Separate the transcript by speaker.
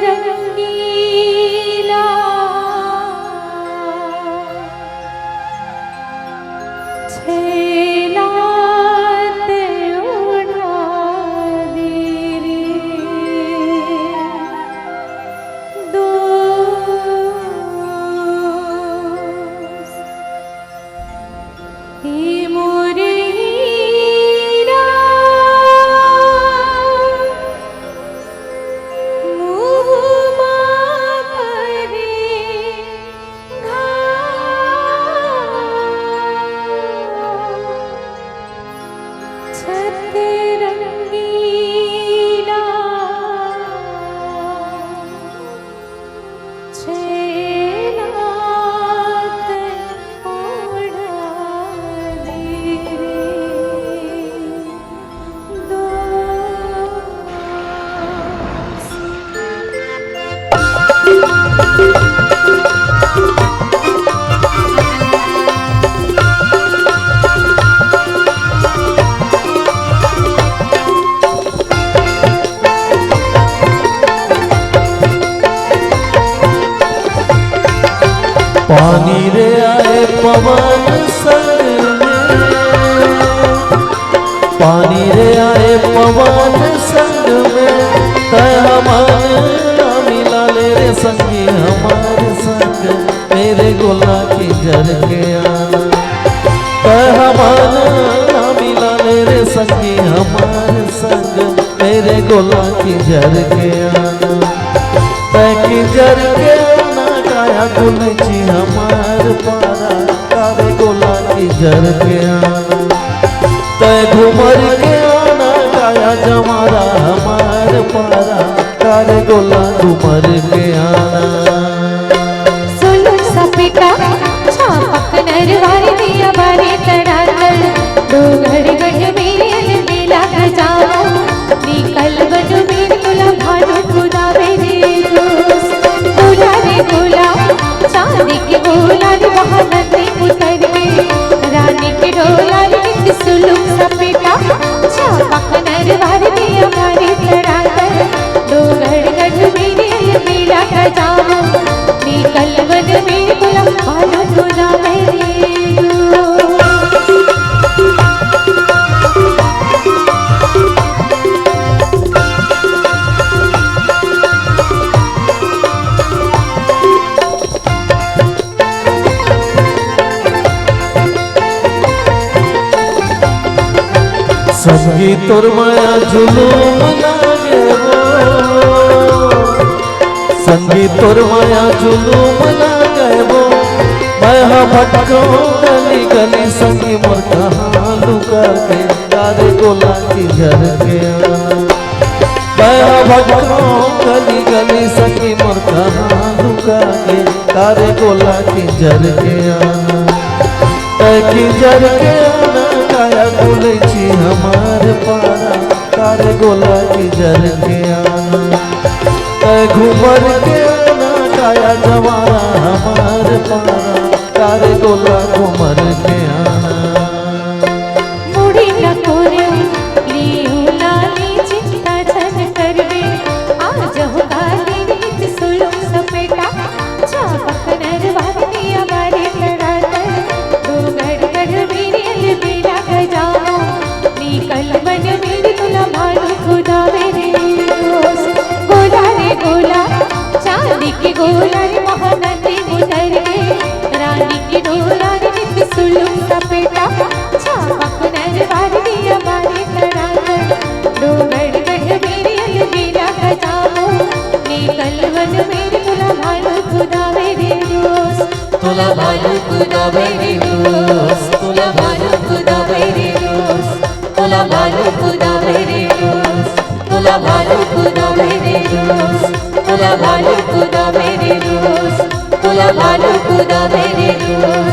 Speaker 1: रंगीला छेलाते उड़ा दे रे दोस्त हे मोरे
Speaker 2: पानी रे आए पवन संग में, पानी रे आए पवन संग में, दया मन मिला ले रे संगी हमारे संग, मेरे गोला की जर के आना। दया मन मिला ले रे संगी हमारे संग, मेरे गोला की जर के आना। तय की जर के काया गुलची हमार पारा, कारे गोला की जर के आना। तय घुमर के आना काया जमारा हमार पारा, कारे गोला घुमर के आना।
Speaker 1: सोलू सपेटा छापक नरवारी दिया बारी तड़ाकर, डोगर गढ़ मेल मेला गजाओ, निकल बन मेर तुला भानु खुदा मेरे दोस्त। गोला रे गोला चांदी के गोला रे महानंदी उतर के, रानी के डोला रे सुलू सपेटा छापक नरवारी दिया बारी तड़ाकर, डोगर गढ़ मेल मेला गजाओ, निकल बन मेर तुला भानु खुदा मेरे
Speaker 2: संगी तोर माया जुलूम लागे वो, संगी तोर माया जुलूम लागे वो, मैं भटको गली गली संगी मोर कहाँ लुका के, तारे गोला की जर के आना। मैं भटको गली गली संगी मोर कहाँ लुका के, तारे गोला की जर के आना। तय की जर के आना काया गुलची हमार पारा, कारे गोला की जर के आना। तय घुमर के आना काया जमारा हमार पारा, कारे गोला घुमर के आना।
Speaker 1: मुड़ी न कोरे लियो लाली चिंता छन करवे, आज हो गाली रीत सुलू सपेटा छापक नरवारी दिया बारी तड़ाकर, डोगर गढ़ मेल मेला गजाओ, निकल बन मेरी तुला भानु खुदा मेरे दोस्त। गोला रे गोला चांदी के गोला रे महानंदी उतर के, रानी की डोला रे सुलू सपेटा छापक नरवारी दिया बारी तड़ाकर, डोगर गढ़ मेल मेला गजाओ, निकल बन मेरी तुला भानु खुदा मेरे दोस्त।
Speaker 3: तुला भानु खुदा मेरे दोस्त, तुला भानु खुदा मेरे दोस्त, तुला भानु खुदा मेरे दोस्त, तुला भानु खुदा मेरे दोस्त, तुला भानु खुदा मेरे दोस्त, तुला भानु खुदा मेरे दोस्त।